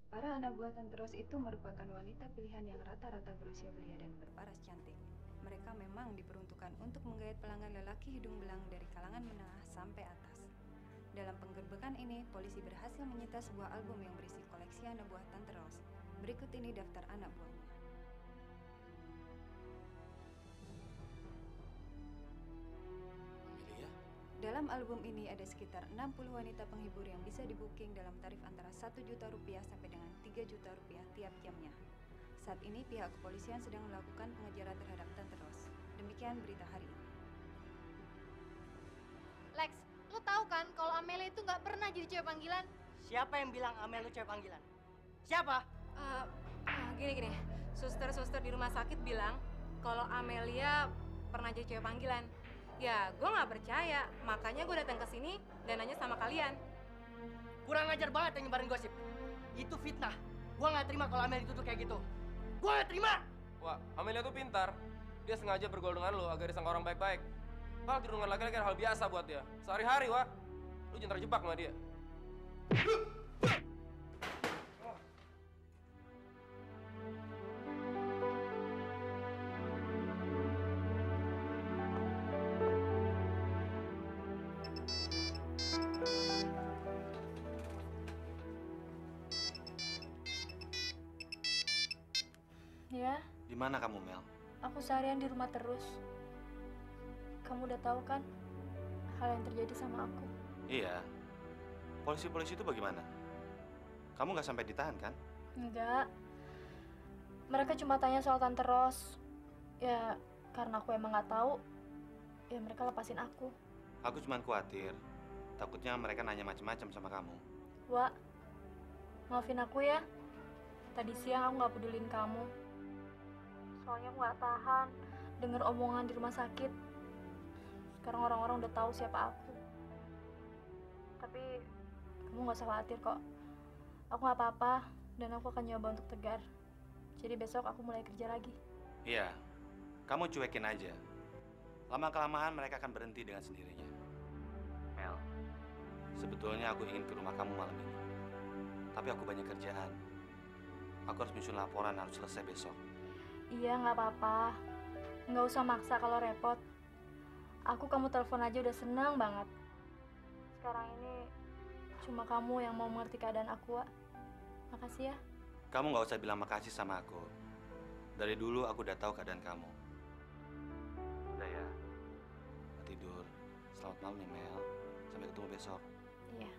Para anak buah Tante Ros itu merupakan wanita pilihan yang rata-rata berusia belia dan berparas cantik. Mereka memang diperuntukkan untuk menggait pelanggan lelaki hidung belang dari kalangan menengah sampai atas. Dalam penggerbekan ini, polisi berhasil menyita sebuah album yang berisi koleksi anak buah Tante Ros. Berikut ini daftar anak buahnya. Dalam album ini ada sekitar 60 wanita penghibur yang bisa di-booking dalam tarif antara 1 juta rupiah sampai dengan 3 juta rupiah tiap jamnya. Saat ini pihak kepolisian sedang melakukan pengejaran terhadap Tante Ros. Demikian berita hari ini. Lex, lo tahu kan kalau Amelia itu nggak pernah jadi cewek panggilan? Siapa yang bilang Amelia itu cewek panggilan? Siapa? Gini. Suster-suster di rumah sakit bilang kalau Amelia pernah jadi cewek panggilan. Ya, gue nggak percaya. Makanya gue datang ke sini dan nanya sama kalian. Kurang ajar banget yang nyebarin gosip. Itu fitnah. Gue nggak terima kalau Amelia dituduh kayak gitu. Gue nggak terima. Wah, Amelia tuh pintar. Dia sengaja bergaul dengan lo agar disangka orang baik-baik. Hal tidur dengan laki-laki hal biasa buat dia. Sehari-hari, Wah. Lu jangan terjebak sama dia. Ya, Di mana kamu, Mel? aku seharian di rumah terus. Kamu udah tahu kan hal yang terjadi sama aku? Iya. Polisi-polisi itu bagaimana? Kamu nggak sampai ditahan, kan? Enggak. Mereka cuma tanya soal Tante Ros. Ya, karena aku emang nggak tahu, ya mereka lepasin aku. Aku cuma khawatir. Takutnya mereka nanya macam-macam sama kamu. Wak, maafin aku ya. Tadi siang aku nggak pedulin kamu. Soalnya aku nggak tahan denger omongan di rumah sakit. Sekarang orang-orang udah tahu siapa aku. Tapi kamu nggak usah khawatir kok. Aku nggak apa-apa dan aku akan nyoba untuk tegar. Jadi besok aku mulai kerja lagi. Iya. Kamu cuekin aja. Lama-kelamaan mereka akan berhenti dengan sendirinya. Mel, sebetulnya aku ingin ke rumah kamu malam ini. Tapi aku banyak kerjaan. Aku harus nyusun laporan, harus selesai besok. Iya, nggak apa-apa. Nggak usah maksa kalau repot. Aku kamu telepon aja udah senang banget. Sekarang ini cuma kamu yang mau mengerti keadaan aku, Wak. Makasih ya. Kamu nggak usah bilang makasih sama aku. Dari dulu aku udah tahu keadaan kamu. Udah ya. Tidur. Selamat malam ya, Mel. Sampai ketemu besok. Iya.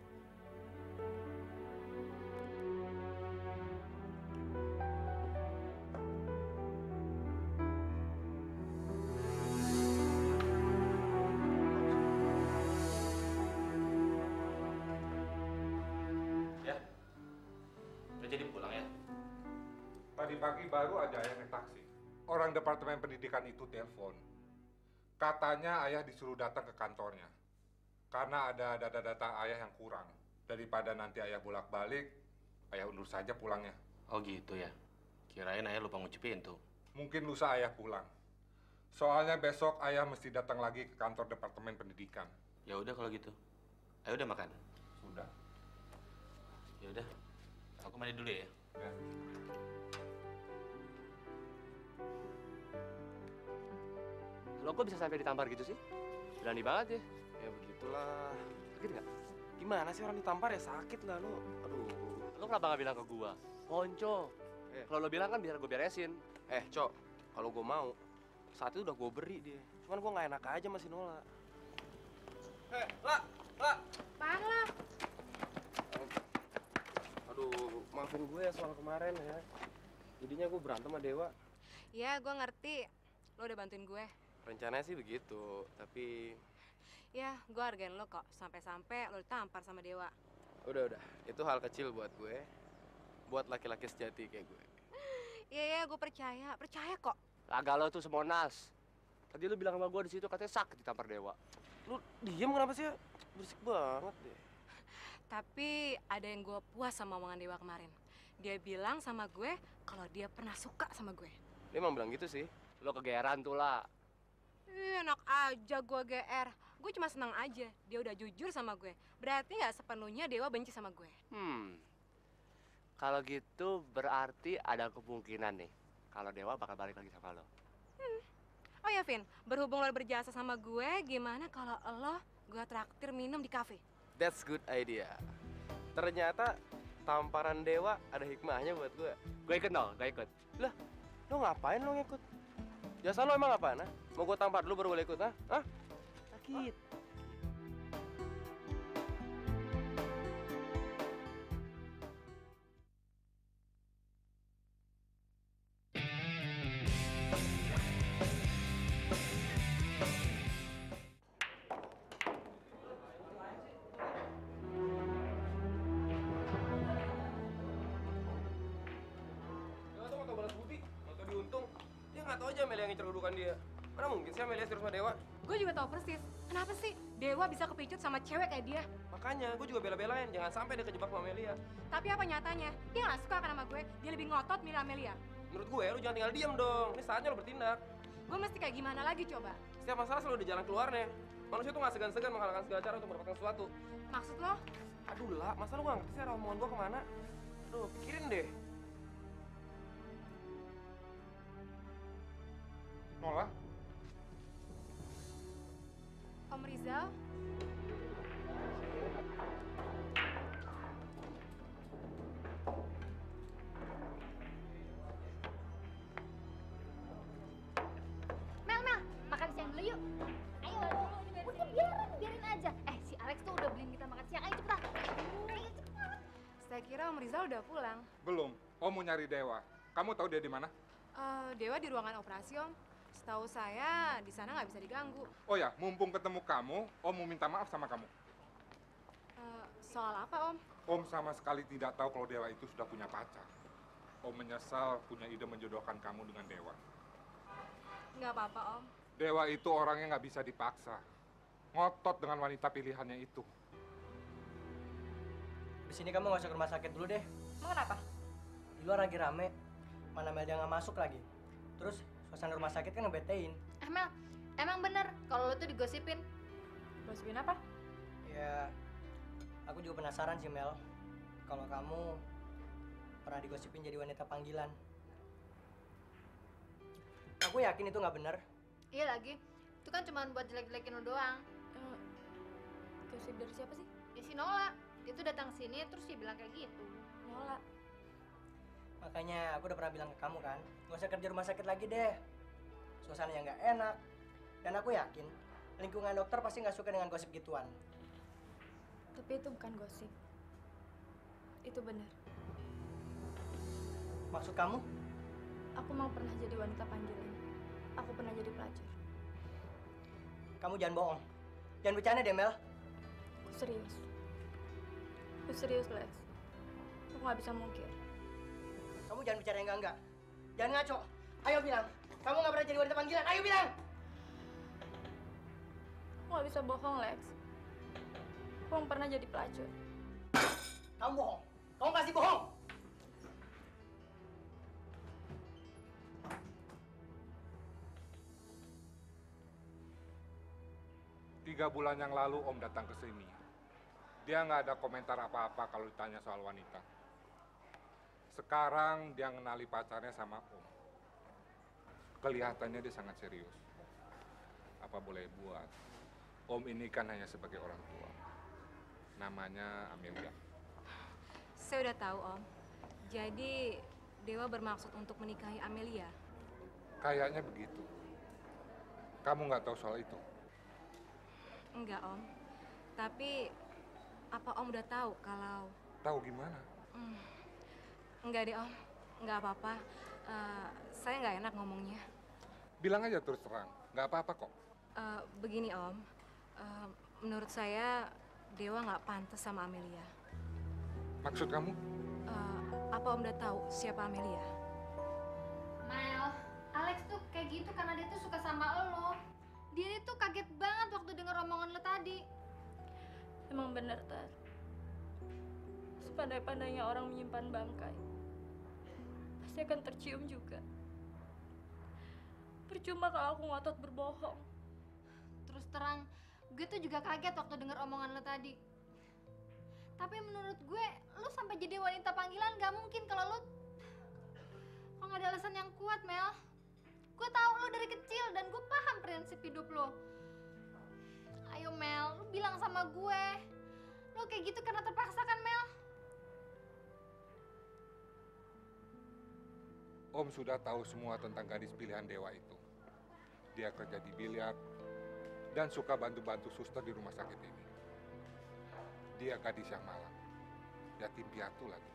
Jadi pulang ya? Tadi pagi baru aja ayah naik taksi. Orang departemen pendidikan itu telepon. Katanya ayah disuruh datang ke kantornya. Karena ada data-data ayah yang kurang. Daripada nanti ayah bolak-balik, ayah undur saja pulangnya. Oh gitu ya? Kirain ayah lupa ngucapin tuh. Mungkin lusa ayah pulang. Soalnya besok ayah mesti datang lagi ke kantor departemen pendidikan. Ya udah kalau gitu. Ayo udah makan? Sudah. Ya udah. Aku mandi dulu ya. Ya. Lo kok bisa sampai ditampar gitu sih? Berani banget ya. Ya begitulah. Sakit nggak? Gimana sih orang ditampar ya sakit lah lo. Aduh. Lo kenapa nggak bilang ke gua? Ponco. Kalau lo bilang kan biar gue beresin. Cok. Kalau gue mau, saat itu udah gue beri dia. Cuman gue nggak enak aja masih nolak. La. Apaan lah? Aduh, maafin gue ya soal kemarin ya. Jadinya gue berantem sama Dewa. Ya, gue ngerti. Lo udah bantuin gue. Rencananya sih begitu, tapi... Ya, gue hargain lo kok. Sampai-sampai lo ditampar sama Dewa. Udah. Itu hal kecil buat gue. Buat laki-laki sejati kayak gue. Iya, gue percaya. Percaya kok. Laga lo tuh semonas. Tadi lu bilang sama gue di situ katanya sakit ditampar Dewa. Lu diem kenapa sih? Berisik banget deh. Tapi ada yang gue puas sama omongan Dewa kemarin. Dia bilang sama gue kalau dia pernah suka sama gue. Dia emang bilang gitu sih. Lo kegeeran tuh lah. Enak aja gue GR. Gue cuma senang aja. Dia udah jujur sama gue. Berarti nggak sepenuhnya Dewa benci sama gue. Kalau gitu berarti ada kemungkinan nih. Kalau Dewa bakal balik lagi sama lo. Oh ya, Vin. Berhubung lo berjasa sama gue, gimana kalau lo gue traktir minum di kafe? That's good idea. Ternyata tamparan Dewa ada hikmahnya buat gue. Gue ikut nol, gue ikut. Lah, lo ngapain lo ngikut? Jasa lo emang apaan? Mau gue tampar dulu baru boleh ikut, ha? Hah? Sakit. Aja Amelia yang ngincer kedudukan dia. Mana mungkin sih Amelia serius sama Dewa? Gue juga tahu persis. Kenapa sih Dewa bisa kepicut sama cewek kayak dia? Makanya gue juga bela-belain jangan sampai dia kejebak sama Amelia. Tapi apa nyatanya? Dia nggak suka kan sama gue. Dia lebih ngotot milih Amelia. Menurut gue lu jangan tinggal diam dong. Ini saatnya lo bertindak. Gue mesti kayak gimana lagi coba? Setiap masalah selalu ada jalan keluarnya. Manusia tuh nggak segan-segan menghalalkan segala cara untuk mendapatkan sesuatu. Maksud lo? Aduh lah, masa lu nggak ngerti sih arah omongan gue kemana? Aduh, pikirin deh. Nola, Om Rizal? Mel, makan siang dulu yuk. Ayo, udah biarin aja. Si Alex tuh udah beliin kita makan siang. Ayo cepetan. Ayo cepetan. Saya kira Om Rizal udah pulang. belum. Om mau nyari Dewa. Kamu tahu dia di mana? Dewa di ruangan operasi, Om. Setahu saya di sana nggak bisa diganggu. Oh ya, mumpung ketemu kamu, Om mau minta maaf sama kamu. Soal apa, Om? Om sama sekali tidak tahu kalau Dewa itu sudah punya pacar. Om menyesal punya ide menjodohkan kamu dengan Dewa. Nggak apa-apa, Om. Dewa itu orangnya nggak bisa dipaksa. Ngotot dengan wanita pilihannya itu. Di sini kamu nggak usah ke rumah sakit dulu deh. Emang kenapa? Di luar lagi rame. Mana Mel dia nggak masuk lagi. Terus suasana rumah sakit kan ngebetein. Mel, emang bener kalau lo tuh digosipin? Gosipin apa? Ya, aku juga penasaran sih Mel. Kalau kamu pernah digosipin jadi wanita panggilan. Aku yakin itu nggak bener. Iya lagi, itu kan cuma buat jelek-jelekin lo doang. Gosip dari siapa sih? Ya si Nola, dia tuh datang sini terus dia bilang kayak gitu. Nola. Makanya aku udah pernah bilang ke kamu kan, nggak usah kerja rumah sakit lagi deh. Suasananya nggak enak. Dan aku yakin, lingkungan dokter pasti nggak suka dengan gosip gituan. Tapi itu bukan gosip. Itu benar. Maksud kamu? Aku mau pernah jadi wanita panggilan. Aku pernah jadi pelacur. Kamu jangan bohong. Jangan bercanda deh, Mel. Aku serius. Aku serius, Lex. Aku nggak bisa mungkir. Kamu jangan bicara yang enggak. Jangan ngaco. Ayo bilang, kamu nggak pernah jadi wanita panggilan. Ayo bilang. Aku nggak bisa bohong, Lex. Aku nggak pernah jadi pelacur. Kamu bohong. Kamu pasti bohong. 3 bulan yang lalu Om datang ke sini. Dia nggak ada komentar apa-apa kalau ditanya soal wanita. Sekarang dia ngenali pacarnya sama Om. Kelihatannya dia sangat serius. Apa boleh buat, Om ini kan hanya sebagai orang tua. Namanya Amelia. Saya udah tahu, Om. Jadi, Dewa bermaksud untuk menikahi Amelia? Kayaknya begitu. Kamu nggak tahu soal itu? Enggak, Om. Tapi, apa Om udah tahu kalau... Tahu gimana? Enggak deh, Om. Enggak apa-apa. Saya nggak enak ngomongnya. Bilang aja terus terang. Nggak apa-apa kok. Begini, Om. Menurut saya Dewa nggak pantas sama Amelia. Maksud kamu? Apa Om udah tahu siapa Amelia? Mel, Alex tuh kayak gitu karena dia tuh suka sama lo. Dia tuh kaget banget waktu denger omongan lo tadi. Emang bener, Tar. Sepandai-pandainya orang menyimpan bangkai, pasti akan tercium juga. Percuma kalau aku ngotot berbohong. Terus terang, gue tuh juga kaget waktu denger omongan lo tadi. Tapi menurut gue, lo sampai jadi wanita panggilan gak mungkin kalau nggak ada alasan yang kuat, Mel. Gue tahu lo dari kecil dan gue paham prinsip hidup lo. Ayo Mel, lo bilang sama gue. Lo kayak gitu karena terpaksa kan, Mel? Om sudah tahu semua tentang gadis pilihan Dewa itu. Dia kerja di biliar dan suka bantu-bantu suster di rumah sakit ini. Dia gadis yang malang, yatim piatu lagi.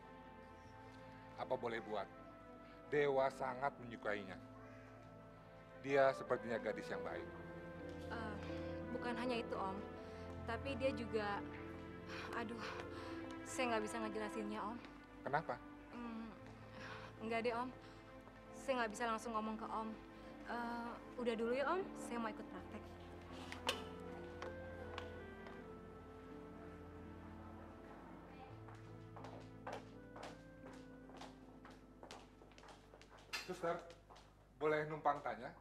Apa boleh buat, Dewa sangat menyukainya. Dia sepertinya gadis yang baik. Bukan hanya itu Om, tapi dia juga, aduh, saya nggak bisa ngejelasinnya Om. Kenapa? Enggak deh Om, saya nggak bisa langsung ngomong ke Om. Udah dulu ya Om, saya mau ikut praktek. Suster, boleh numpang tanya?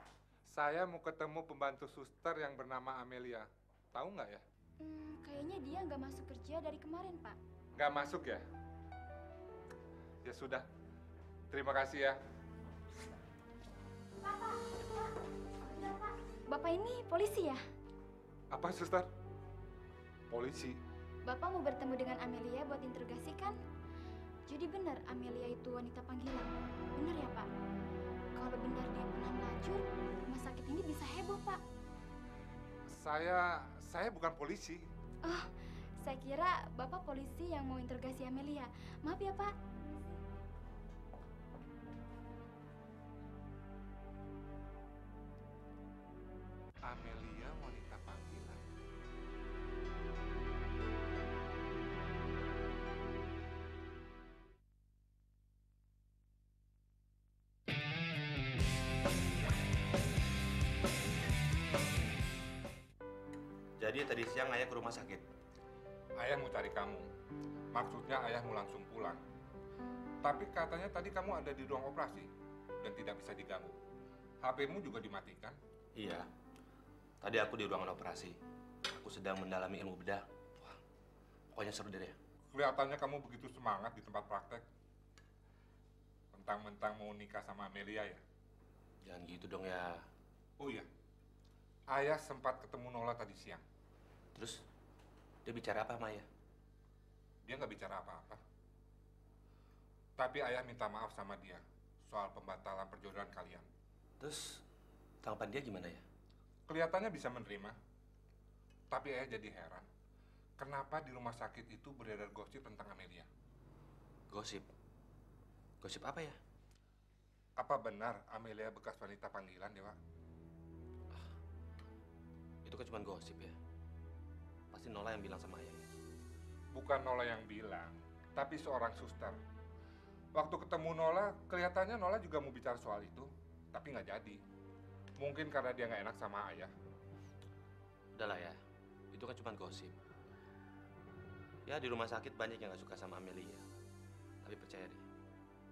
Saya mau ketemu pembantu suster yang bernama Amelia. Tahu nggak ya? Kayaknya dia nggak masuk kerja dari kemarin, Pak. Nggak masuk ya? Ya sudah. Terima kasih ya. Bapak ini polisi ya? Apa, suster? Polisi? Bapak mau bertemu dengan Amelia buat interogasi kan? Jadi benar Amelia itu wanita panggilan. Benar ya, Pak? Kalau benar dia pernah melacur, rumah sakit ini bisa heboh, Pak. Saya bukan polisi. Oh, saya kira Bapak polisi yang mau interogasi Amelia. Maaf ya, Pak. Amelia wanita panggilan. Jadi tadi siang ayah ke rumah sakit. Ayah mau cari kamu. Maksudnya ayah mau langsung pulang. Tapi katanya tadi kamu ada di ruang operasi dan tidak bisa diganggu. HP-mu juga dimatikan. Iya. Tadi aku di ruangan operasi. Aku sedang mendalami ilmu bedah. Wah, pokoknya seru deh. Kelihatannya kamu begitu semangat di tempat praktek. Mentang-mentang mau nikah sama Amelia ya? Jangan gitu dong ya. Oh iya, ayah sempat ketemu Nola tadi siang. Terus, dia bicara apa sama ayah? Dia nggak bicara apa-apa. Tapi ayah minta maaf sama dia soal pembatalan perjodohan kalian. Terus, tanggapan dia gimana ya? Kelihatannya bisa menerima. Tapi ayah jadi heran. Kenapa di rumah sakit itu beredar gosip tentang Amelia? Gosip? Gosip apa ya? Apa benar Amelia bekas wanita panggilan, Dewa? Itu kan cuma gosip ya. Pasti Nola yang bilang sama ayah. Bukan Nola yang bilang, tapi seorang suster. Waktu ketemu Nola, kelihatannya Nola juga mau bicara soal itu, tapi nggak jadi. Mungkin karena dia nggak enak sama ayah. Udahlah ya, itu kan cuma gosip. Ya di rumah sakit banyak yang nggak suka sama Amelia. Tapi percaya deh,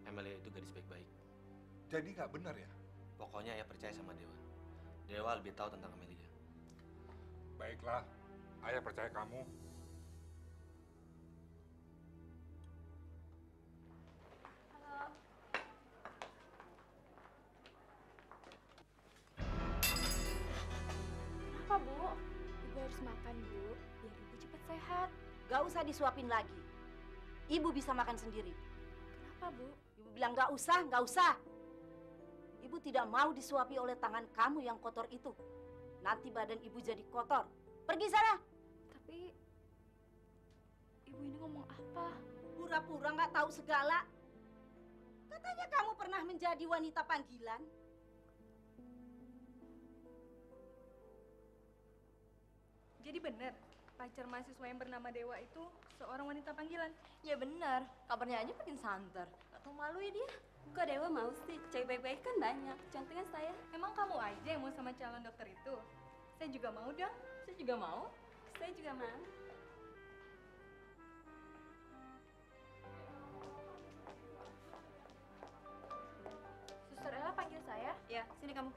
Amelia itu gadis baik-baik. Jadi nggak benar ya? Pokoknya ya percaya sama Dewa. Dewa lebih tahu tentang Amelia. Baiklah, ayah percaya kamu. Kenapa, Bu? Ibu harus makan, Bu, biar Ibu cepat sehat. Gak usah disuapin lagi. Ibu bisa makan sendiri. Kenapa, Bu? Ibu bilang gak usah, gak usah. Ibu tidak mau disuapi oleh tangan kamu yang kotor itu. Nanti badan ibu jadi kotor. Pergi sana. Tapi Ibu ini ngomong apa? Pura-pura gak tahu segala. Katanya kamu pernah menjadi wanita panggilan. Jadi benar, pacar mahasiswa yang bernama Dewa itu seorang wanita panggilan. Ya benar, kabarnya aja makin santer. Gak tau malu ya dia. Kok Dewa mau sih? Cewek baik-baik kan banyak. Contohnya saya. Emang kamu aja yang mau sama calon dokter itu? Saya juga mau dong. Saya juga mau. Saya juga mau. Suster Ella panggil saya. Ya, sini kamu.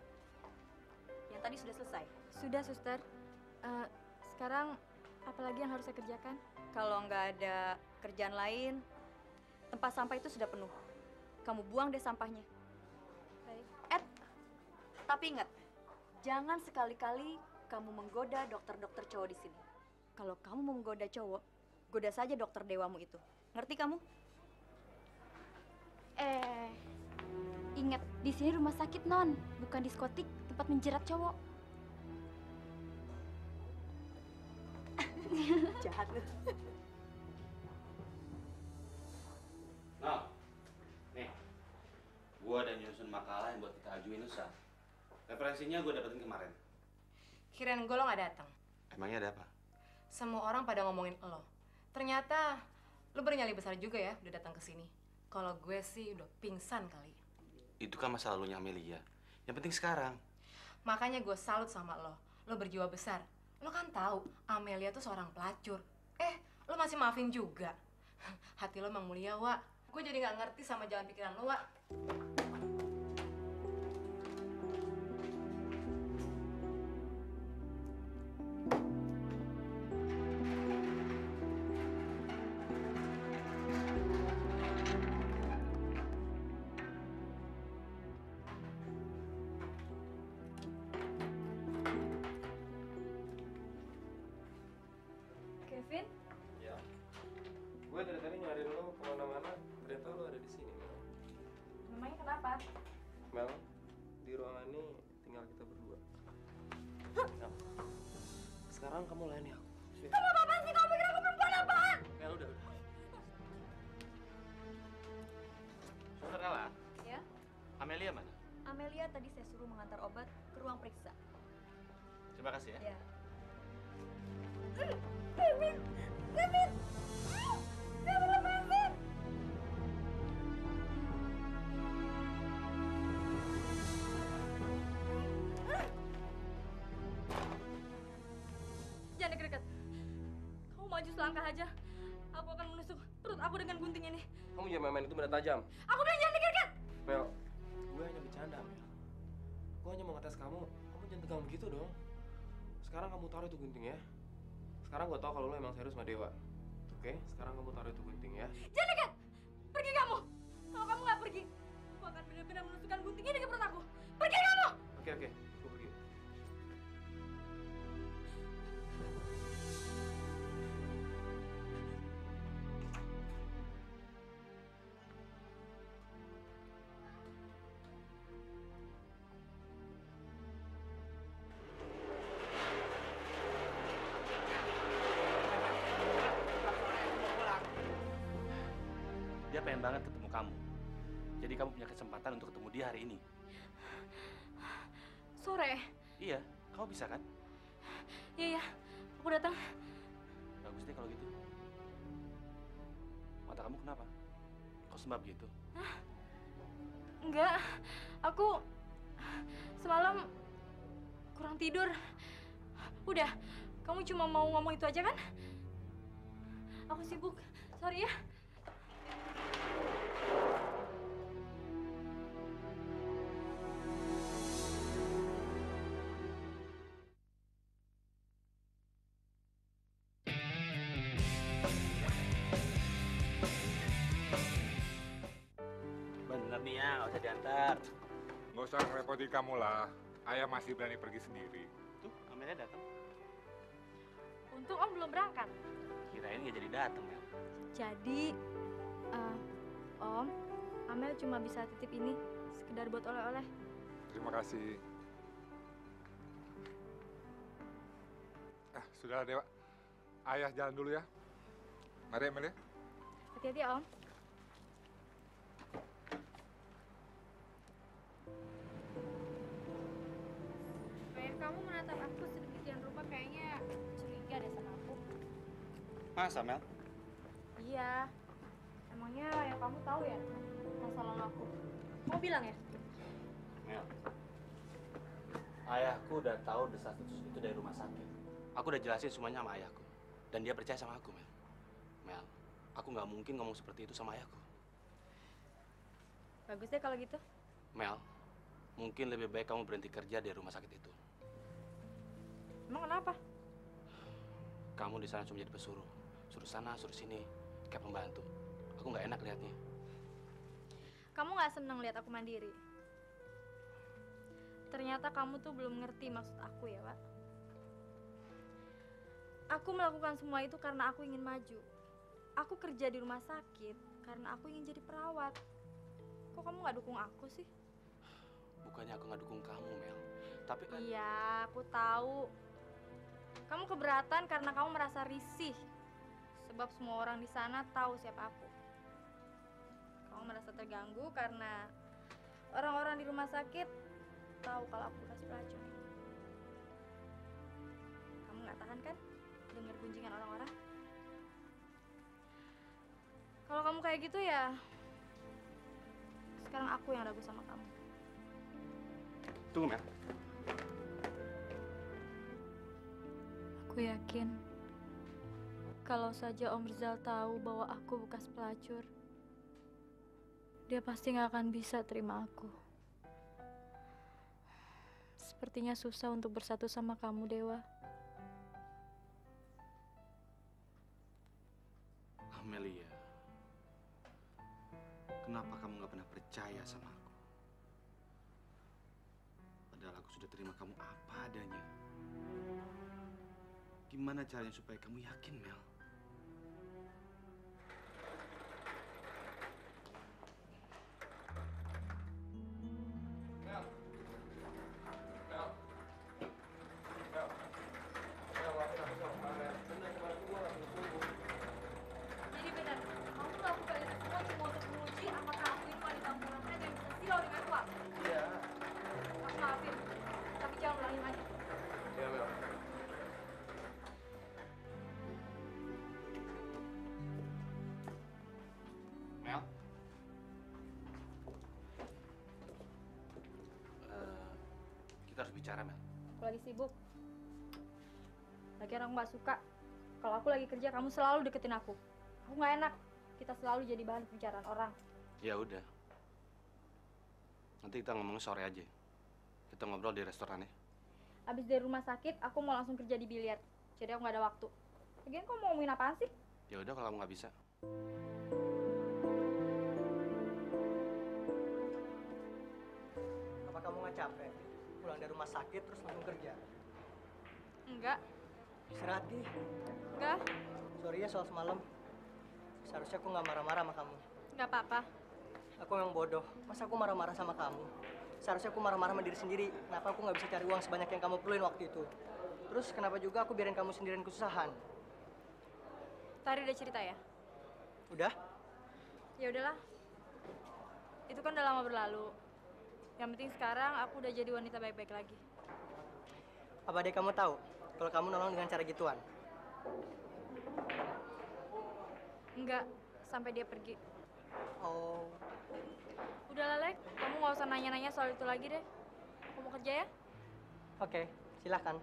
Yang tadi sudah selesai. Sudah, suster. Sekarang apalagi yang harus saya kerjakan? Kalau nggak ada kerjaan lain, tempat sampah itu sudah penuh. Kamu buang deh sampahnya. Baik. Tapi ingat, jangan sekali-kali kamu menggoda dokter-dokter cowok di sini. Kalau kamu mau menggoda cowok, goda saja dokter dewamu itu. Ngerti kamu? Ingat, di sini rumah sakit non, bukan diskotik tempat menjerat cowok. Jahat lu. Nah, nih, gua ada nyusun makalah yang buat kita ajuin Nusa. Referensinya gua dapetin kemarin. Kirain gue lo gak datang. Emangnya ada apa? Semua orang pada ngomongin lo. Ternyata lo bernyali besar juga ya udah datang ke sini. Kalau gue sih udah pingsan kali. Itu kan masa lalunya Amelia. Yang penting sekarang. Makanya gue salut sama lo. Lo berjiwa besar. Lo kan tahu Amelia tuh seorang pelacur. Lo masih maafin juga. Hati lo emang mulia, Wak. Gue jadi nggak ngerti sama jalan pikiran lo, Wak. Kevin, Ya. Gue dari tadi nyariin lo kemana-mana, ternyata lo ada di sini, Mel. memangnya kenapa? Mel, di ruangan ini tinggal kita berdua. Mel, sekarang kamu layani aku. Kamu apaan sih? Kamu pikir aku perempuan apaan? Mel, udah. Suster Ella, Ya, Amelia mana? Amelia tadi saya suruh mengantar obat ke ruang periksa. Terima kasih ya. Ya. Kevin, Kevin, Kevin lepasin. Jangan deket-deket. Kamu maju selangkah aja. Aku akan menusuk perut aku dengan gunting ini. Kamu jangan main-main, itu benda tajam. Aku bilang jangan deket-deket. Mel, gue hanya bercanda, Mel. Gue hanya mau ngetes kamu. Kamu jangan tegang begitu dong. Sekarang kamu taruh itu gunting ya. Sekarang gue tau kalau lo emang serius sama Dewa. Oke, sekarang kamu taruh itu gunting ya. Jangan dekat. Pergi kamu. Kalau kamu nggak pergi, aku akan benar-benar menusukkan gunting ini ke perut aku. Pergi kamu. Oke, gue pergi. Dia pengen banget ketemu kamu. Jadi kamu punya kesempatan untuk ketemu dia hari ini. Sore. Iya, kamu bisa kan? Iya, aku datang. Bagus deh kalau gitu. Mata kamu kenapa? Kok sembab gitu? Enggak, aku semalam kurang tidur. Udah, kamu cuma mau ngomong itu aja kan? Aku sibuk, sorry ya. Bener nih ya, nggak usah diantar. Nggak usah ngerepotin kamu lah. Ayah masih berani pergi sendiri. Tuh, Amelia datang. Untung Om belum berangkat. Kirain nggak jadi datang ya. Jadi, Om, Amel cuma bisa titip ini sekedar buat oleh-oleh. Terima kasih. Sudah Dewa. Ayah jalan dulu ya. Mari Amelia. Hati-hati ya, Om. Kayak kamu menatap aku sedemikian rupa kayaknya curiga Masa, Mel? Iya. Emangnya ya kamu tahu ya masa lalu aku? Mau bilang ya? Mel, ayahku udah tahu desas-desus itu dari rumah sakit. Aku udah jelasin semuanya sama ayahku. Dan dia percaya sama aku, Mel. Mel, aku nggak mungkin ngomong seperti itu sama ayahku. Bagus deh kalau gitu. Mel, mungkin lebih baik kamu berhenti kerja di rumah sakit itu. Emang kenapa? Kamu di sana cuma jadi pesuruh. Suruh sana, suruh sini. Kayak pembantu. Aku nggak enak liatnya. Kamu nggak seneng lihat aku mandiri. Ternyata kamu tuh belum ngerti maksud aku ya, Wak. Aku melakukan semua itu karena aku ingin maju. Aku kerja di rumah sakit karena aku ingin jadi perawat. Kok kamu nggak dukung aku sih? Bukannya aku nggak dukung kamu, Mel. Tapi kan... Iya, aku tahu. Kamu keberatan karena kamu merasa risih. Sebab semua orang di sana tahu siapa aku. Kamu merasa terganggu karena orang-orang di rumah sakit tahu kalau aku bekas pelacur. Kamu nggak tahan kan dengar gunjingan orang-orang? Kalau kamu kayak gitu ya, sekarang aku yang ragu sama kamu. Tunggu, Mel. Aku yakin kalau saja Om Rizal tahu bahwa aku bekas pelacur, dia pasti nggak akan bisa terima aku. Sepertinya susah untuk bersatu sama kamu, Dewa. Amelia, kenapa kamu nggak pernah percaya sama aku? Padahal aku sudah terima kamu apa adanya. Gimana caranya supaya kamu yakin, Mel? Jadi benar, kamu melakukan itu semua cuma untuk menguji apakah aku ini wanita murahan yang bisa silau dengan uang. Iya. Aku maafin, tapi jangan ulangin lagi. Iya, Mel. Mel? Kita harus bicara, Mel. Aku lagi sibuk. Lagi orang nggak suka. Kalau aku lagi kerja, kamu selalu deketin aku. Aku nggak enak. Kita selalu jadi bahan pembicaraan orang. Ya udah. Nanti kita ngomong sore aja. Kita ngobrol di restoran ya. Abis dari rumah sakit, aku mau langsung kerja di biliar. Jadi aku nggak ada waktu. Lagian kok mau ngomongin apaan sih? Ya udah kalau kamu nggak bisa. Apa kamu nggak capek? Pulang dari rumah sakit terus langsung kerja. Enggak. Istirahat, Gi. Enggak. Sorry ya soal semalam. Seharusnya aku nggak marah-marah sama kamu. Nggak apa-apa. Aku memang bodoh. Masa aku marah-marah sama kamu? Seharusnya aku marah-marah sama diri sendiri. Kenapa aku nggak bisa cari uang sebanyak yang kamu perluin waktu itu? Terus kenapa juga aku biarin kamu sendirian kesusahan? Tari udah cerita ya? Udah? Ya udahlah. Itu kan udah lama berlalu. Yang penting sekarang aku udah jadi wanita baik-baik lagi. Apa adek kamu tahu kalau kamu nolong dengan cara gituan? Enggak, sampai dia pergi. Oh, Udah lah, Lek. Kamu nggak usah nanya-nanya soal itu lagi deh. Aku mau kerja ya? oke. Silahkan.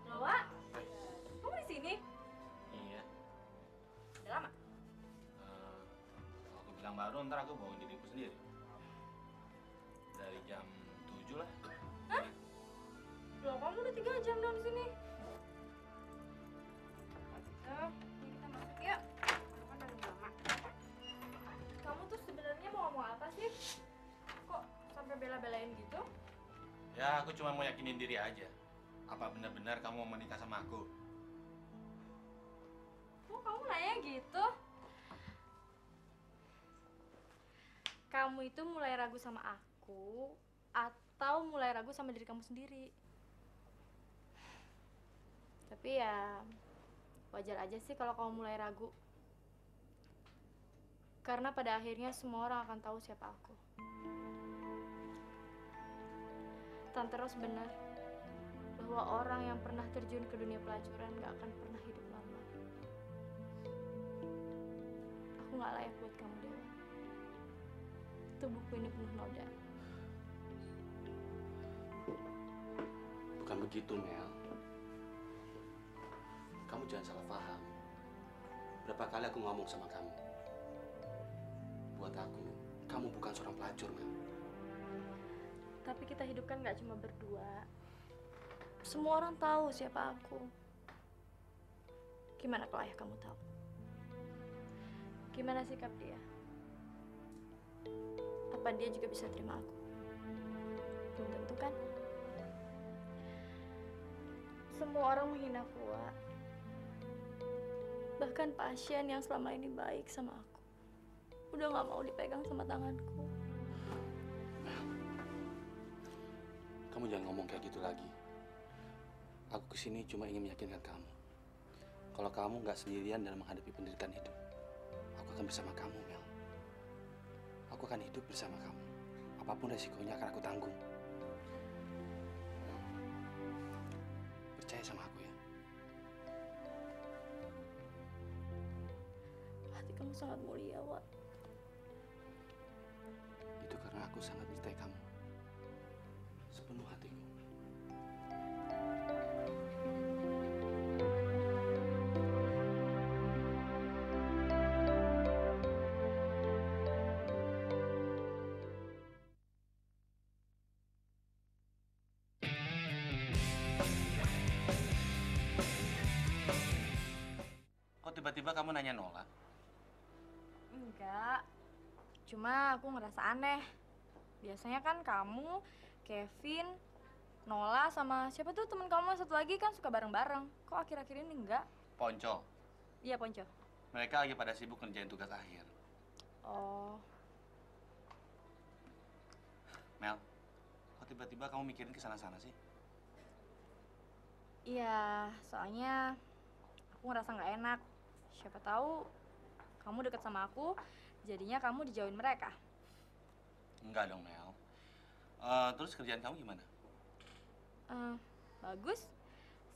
Noah, kamu di sini? Iya. Udah lama? Kalau aku bilang baru, ntar aku bawa diriku sendiri. Dari jam 7 lah. Hah? Loh, kamu udah 3 jam dong di sini. Yuk, kita masuk yuk. Kan udah lama. Kamu tuh sebenarnya mau ngomong apa sih? Kok sampai bela-belain gitu? Ya, aku cuma mau yakinin diri aja. Apa benar-benar kamu mau menikah sama aku? Kok kamu nanya gitu? Kamu itu mulai ragu sama aku atau mulai ragu sama diri kamu sendiri? Tapi ya wajar aja sih kalau kamu mulai ragu. Karena pada akhirnya semua orang akan tahu siapa aku. Tante Ros benar. bahwa orang yang pernah terjun ke dunia pelacuran gak akan pernah hidup lama. Aku gak layak buat kamu, Dewa. Tubuhku ini penuh noda. Bukan begitu, Mel. Kamu jangan salah paham. Berapa kali aku ngomong sama kamu. Buat aku, kamu bukan seorang pelacur, Mel. Tapi kita hidup kan gak cuma berdua. Semua orang tahu siapa aku. Gimana kalau ayah kamu tahu? Gimana sikap dia? Apa dia juga bisa terima aku? Belum tentu kan? Semua orang menghina aku, Wak. Bahkan pasien yang selama ini baik sama aku udah gak mau dipegang sama tanganku. Kamu jangan ngomong kayak gitu lagi. Aku kesini cuma ingin meyakinkan kamu. Kalau kamu nggak sendirian dalam menghadapi pendidikan hidup, aku akan bersama kamu, Mel. Aku akan hidup bersama kamu. Apapun resikonya akan aku tanggung. Percaya sama aku ya. Hati kamu sangat mulia, Wak. Itu karena aku sangat mencintai kamu. Sepenuh hatiku. Kok tiba-tiba kamu nanya Nola? Enggak. Cuma aku ngerasa aneh. Biasanya kan kamu, Kevin, Nola, sama siapa tuh temen kamu satu lagi kan suka bareng-bareng. Kok akhir-akhir ini enggak? Ponco. Iya, Ponco. Mereka lagi pada sibuk ngerjain tugas akhir. Oh, Mel, kok tiba-tiba kamu mikirin kesana-sana sih? iya. Soalnya aku ngerasa nggak enak. Siapa tahu kamu deket sama aku, jadinya kamu dijauhin mereka. Enggak dong, Mel. Terus kerjaan kamu gimana? Bagus.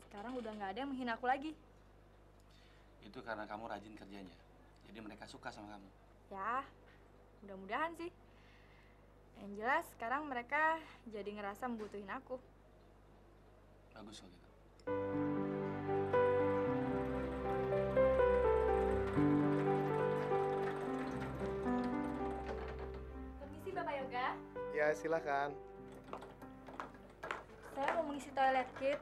Sekarang udah nggak ada yang menghina aku lagi. Itu karena kamu rajin kerjanya. Jadi mereka suka sama kamu. Ya, mudah-mudahan sih. Yang jelas sekarang mereka jadi ngerasa membutuhin aku. Bagus kalau gitu. Permisi, Bapak Yoga. Ya, silakan. Saya mau mengisi toilet kit.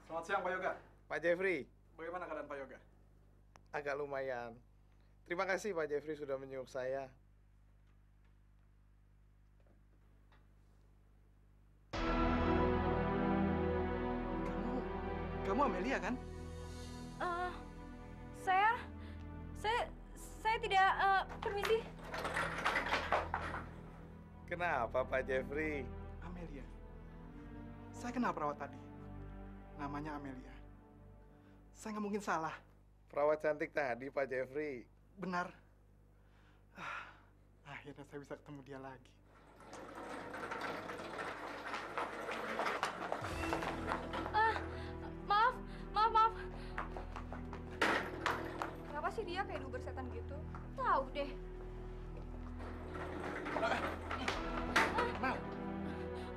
Selamat siang, Pak Yoga. Pak Jeffrey, Bagaimana keadaan Pak Yoga? agak lumayan. Terima kasih Pak Jeffrey sudah menjenguk saya. Kamu Amelia kan? Saya tidak, permisi. Kenapa Pak Jeffrey? Amelia. Saya kenal perawat tadi. Namanya Amelia. Saya nggak mungkin salah. Perawat cantik tadi Pak Jeffrey. Benar. Akhirnya saya bisa ketemu dia lagi. Maaf. Kenapa sih dia kayak duber setan gitu? Tahu deh. Mel,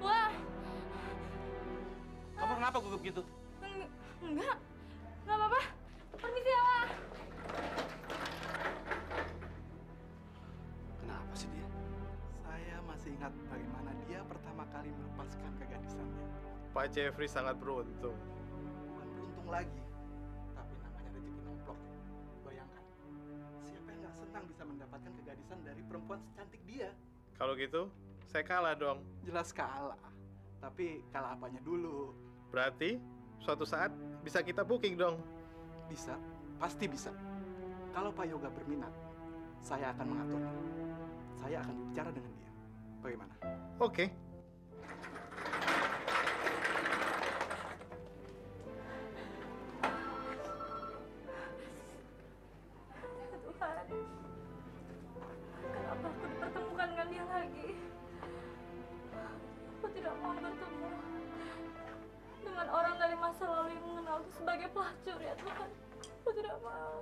Wah, kamu kenapa gugup gitu? enggak apa-apa. Permisi ya, Wak. Kenapa sih dia? Saya masih ingat bagaimana dia pertama kali melepaskan kegadisannya. Pak Jeffrey sangat beruntung. Bukan beruntung lagi, tapi namanya rezeki nomplok. Bayangkan, siapa yang nggak senang bisa mendapatkan kegadisan dari perempuan secantik dia? Kalau gitu, saya kalah dong. Jelas kalah, tapi kalah apanya dulu? Berarti suatu saat bisa kita booking dong. Bisa, pasti bisa. Kalau Pak Yoga berminat, saya akan mengaturnya. Saya akan bicara dengan dia. Bagaimana? Oke. Tuhan, kenapa aku dipertemukan sebagai pelacur ya Tuhan. Aku tidak mau.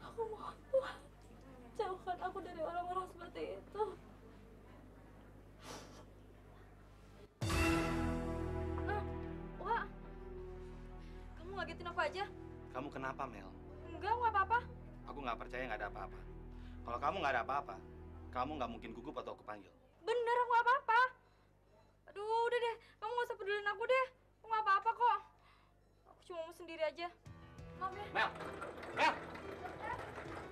Aku mohon Tuhan, jauhkan aku dari orang-orang seperti itu. Wah, kamu ngagetin aku aja. Kamu kenapa, Mel? Enggak apa-apa. Aku nggak percaya nggak ada apa-apa. Kalau kamu nggak ada apa-apa, kamu nggak mungkin gugup atau aku panggil. Bener, aku nggak apa-apa. Aduh, udah deh, kamu nggak usah pedulin aku deh. Aku nggak apa-apa kok. Aku cuma mau sendiri aja. Maaf ya. Mel! Mel!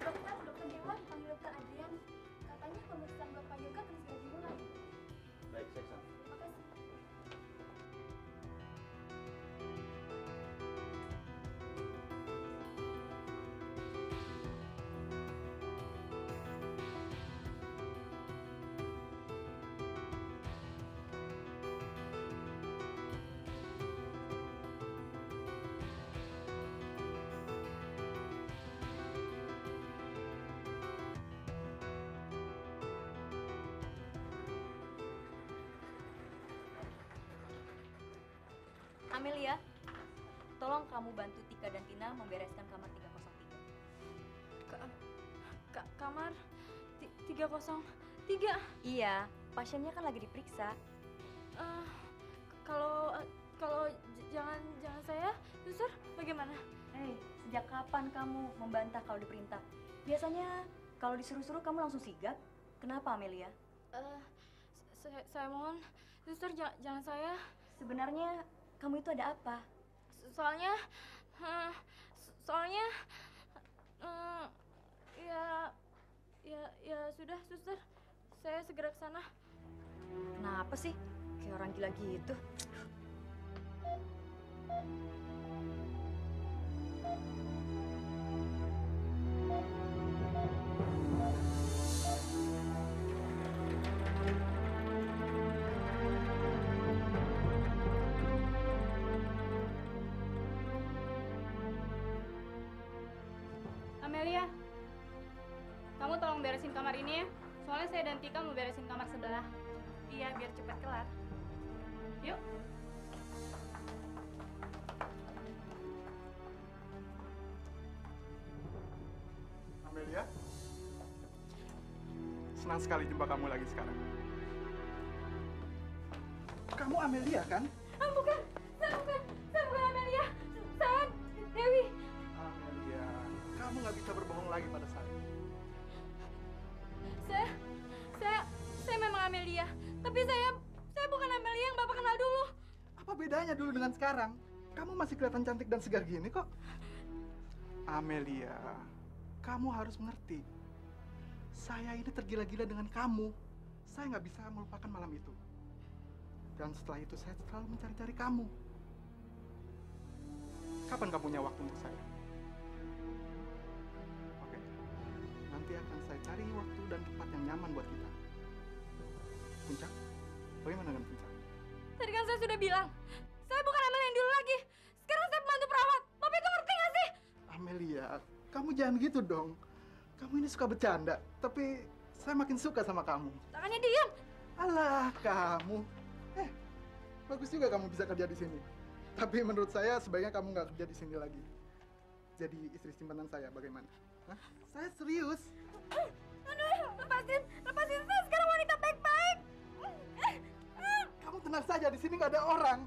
Dokter Dewa dipanggil Dokter Adrian. Katanya pemeriksaan Bapak Yoga akan segera dimulai. Baik, saya kesana. Terima kasih. Amelia, tolong kamu bantu Tika dan Tina membereskan kamar 303. Kamar 303. Iya, pasiennya kan lagi diperiksa. Kalau jangan saya, suster, bagaimana? Sejak kapan kamu membantah kalau diperintah? Biasanya kalau disuruh-suruh kamu langsung sigap. Kenapa, Amelia? Saya mohon, suster, jangan saya. Sebenarnya kamu itu ada apa? Soalnya, ya sudah, suster. Saya segera ke sana. Kenapa sih? Kayak orang gila gitu. Amelia, kamu tolong beresin kamar ini ya. Soalnya saya dan Tika mau beresin kamar sebelah. Iya, biar cepat kelar. Yuk. Amelia, senang sekali jumpa kamu lagi sekarang. Kamu Amelia kan? Bukan, saya bukan Amelia. Saya Dewi. Amelia, kamu nggak bisa berbohong lagi pada saya. Saya memang Amelia. Tapi saya bukan Amelia yang Bapak kenal dulu. Apa bedanya dulu dengan sekarang? Kamu masih kelihatan cantik dan segar gini kok. Amelia, kamu harus mengerti. Saya ini tergila-gila dengan kamu. Saya nggak bisa melupakan malam itu. Dan setelah itu saya selalu mencari-cari kamu. Kapan kamu punya waktu untuk saya? Oke. Nanti akan saya cari waktu dan tempat yang nyaman buat kita. Puncak? Bagaimana dengan Puncak? Tadi kan saya sudah bilang, saya bukan Amelia yang dulu lagi. Sekarang saya pembantu perawat. Bapak itu ngerti nggak sih? Amelia, kamu jangan gitu dong. Kamu ini suka bercanda, tapi saya makin suka sama kamu. Tangannya diam. Alah, kamu. Bagus juga kamu bisa kerja di sini. Tapi menurut saya sebaiknya kamu nggak kerja di sini lagi. Jadi istri simpanan saya, bagaimana? Hah? Saya serius. Aduh, lepasin. Saya sekarang wanita baik-baik. Kamu tenang saja, di sini nggak ada orang.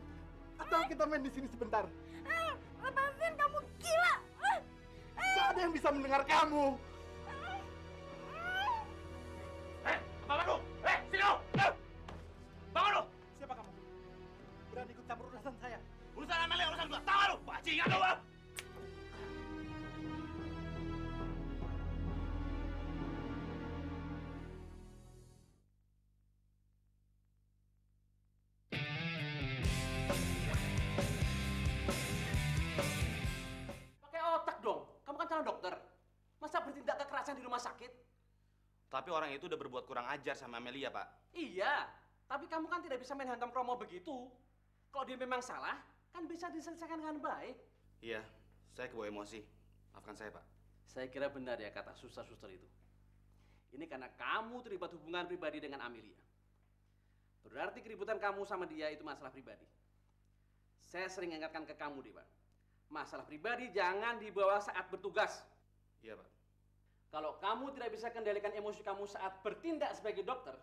Atau kita main di sini sebentar. Lepasin, kamu gila. Nggak ada yang bisa mendengar kamu. Bangun lu! Sini lu! Bangun lu! Siapa kamu? Berani ikut campur urusan saya? Urusan Amelia, urusan gua. Tahu lu? Bajingan lu! Pakai otak dong. Kamu kan calon dokter. Masa bertindak kekerasan di rumah sakit? Tapi orang itu udah berbuat kurang ajar sama Amelia, Pak. Iya, tapi kamu kan tidak bisa main hantam kromo begitu. Kalau dia memang salah, kan bisa diselesaikan dengan baik. Iya, saya kebawa emosi. Maafkan saya, Pak. Saya kira benar ya kata suster-suster itu. Ini karena kamu terlibat hubungan pribadi dengan Amelia. Berarti keributan kamu sama dia itu masalah pribadi. Saya sering ingatkan ke kamu, Dewa. Masalah pribadi jangan dibawa saat bertugas. Iya, Pak. Kalau kamu tidak bisa kendalikan emosi kamu saat bertindak sebagai dokter,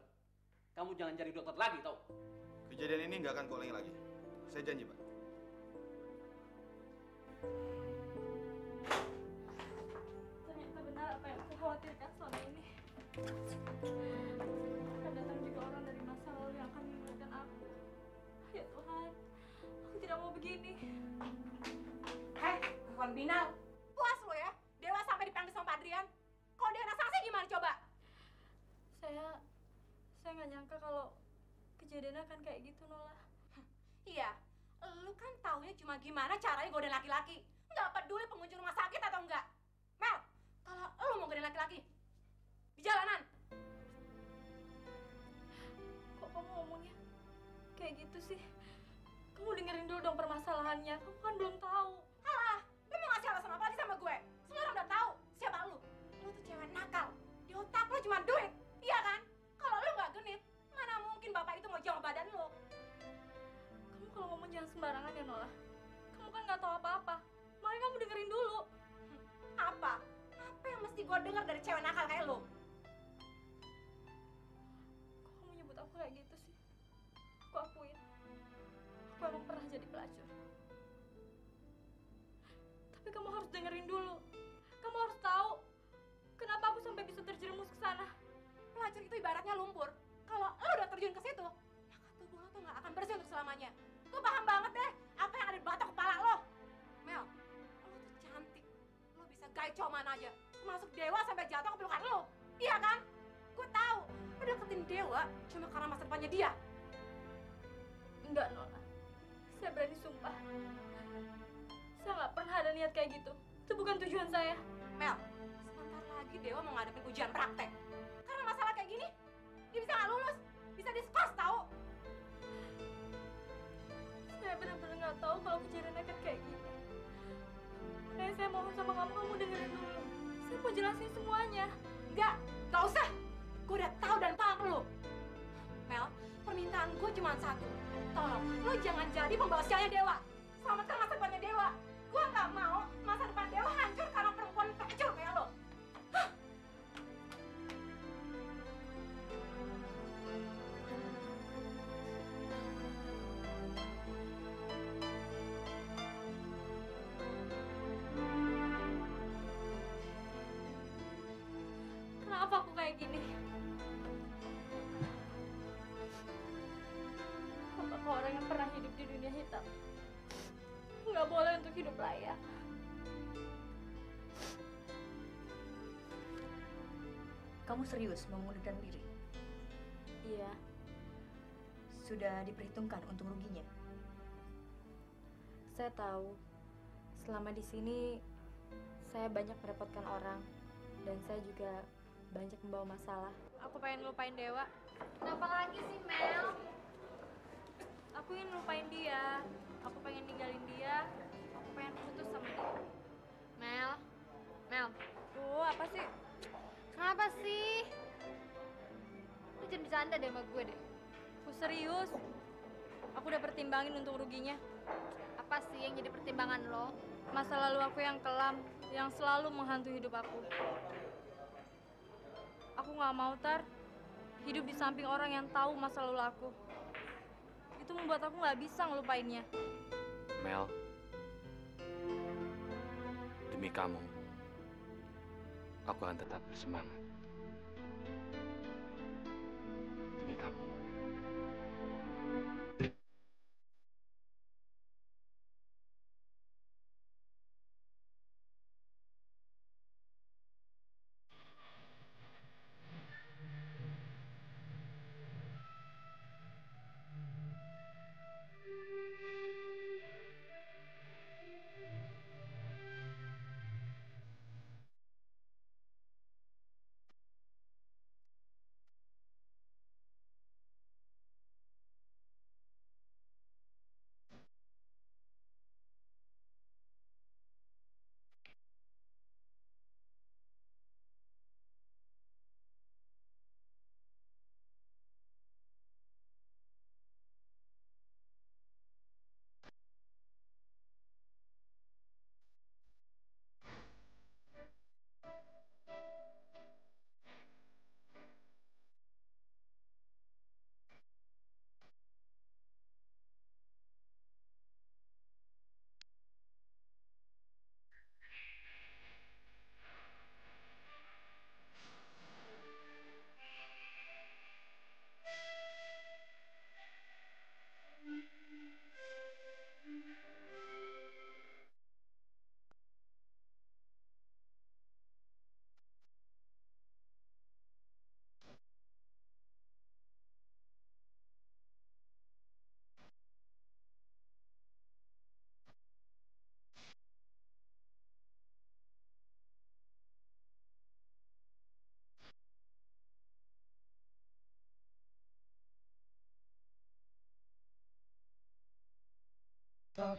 kamu jangan jadi dokter lagi, tau? Kejadian ini nggak akan keulangi lagi. Saya janji, Pak. Ternyata benar apa yang aku khawatirkan selama ini. Akan datang juga orang dari masa lalu yang akan mengingatkan aku. Ya Tuhan, aku tidak mau begini. Hei, Tuan Binal. Puas lo ya? Dewa sampai dipanggil sama Pak Adrian. Kalau dia anak saksi gimana coba? Saya nggak nyangka kalau kejadiannya akan kayak gitu, Nola. Iya, lu kan taunya cuma gimana caranya godain laki-laki. Nggak peduli pengunjung rumah sakit atau enggak. Mel, kalau lu mau godain laki-laki di jalanan. Kok kamu ngomongnya kayak gitu sih? Kamu dengerin dulu dong permasalahannya. Kamu kan belum tahu. Alah, lu mau ngasih alasan apa lagi sama gue? Semua orang udah tahu siapa lu. Lu tuh cewek nakal. Di otak lu cuma duit, iya kan? Kalau lu nggak genit, mana mungkin bapak itu mau jual badan lu? Kamu kalau ngomong jangan sembarangan ya, Nola. Kamu kan nggak tahu apa-apa. Makanya kamu dengerin dulu. Apa? Apa yang mesti gue denger dari cewek nakal kayak lu? Kok kamu nyebut aku kayak gitu sih? Aku akuin. Aku emang pernah jadi pelacur. Tapi kamu harus dengerin dulu. Kamu harus tahu kenapa aku sampai bisa terjerumus ke sana. Pelacur itu ibaratnya lumpur. Kalau lo udah terjun ke situ, maka tubuh lo tuh nggak akan bersih untuk selamanya. Gue paham banget deh apa yang ada di batok kepala lo. Mel, lo tuh cantik. Lo bisa gaco mana aja. Termasuk Dewa sampai jatuh ke pelukan lo. Iya kan? Gue tahu. Lo deketin Dewa cuma karena masa depannya dia. Enggak, Nola. Saya berani sumpah. Saya nggak pernah ada niat kayak gitu. Itu bukan tujuan saya. Mel, sebentar lagi Dewa mau ngadepin ujian praktek. Karena masalah kayak gini, dia bisa nggak lulus, bisa diskors tahu. Saya benar-benar nggak tahu kalau kejadiannya akan kayak gini. Makanya saya mohon sama kamu dengerin dulu. Saya mau jelasin semuanya. Nggak usah. Gue udah tahu dan paham lo. Mel, permintaan gue cuma satu. Tolong, lo jangan jadi pembawa sialnya Dewa. Selamatkan masa depannya Dewa. Gue nggak mau masa depan Dewa hancur karena perempuan pelacur kayak lo. Kenapa aku kayak gini? Apakah orang yang pernah hidup di dunia hitam nggak boleh untuk hidup layak? Kamu serius mengundurkan diri? Iya. Sudah diperhitungkan untung ruginya? Saya tahu. Selama di sini saya banyak merepotkan orang dan saya juga banyak membawa masalah. Aku pengen lupain Dewa. Kenapa lagi sih, Mel? Aku ingin lupain dia. Aku pengen ninggalin dia. Aku pengen putus sama dia. Mel. Apa sih? Kenapa sih? Lu jangan bercanda deh sama gue deh. Aku serius. Aku udah pertimbangin untung ruginya. Apa sih yang jadi pertimbangan lo? Masa lalu aku yang kelam, yang selalu menghantui hidup aku. Aku nggak mau, Tar, hidup di samping orang yang tahu masa lalu aku. Itu membuat aku nggak bisa ngelupainnya. Mel, demi kamu, aku akan tetap bersemangat. Demi kamu.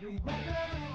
love you better than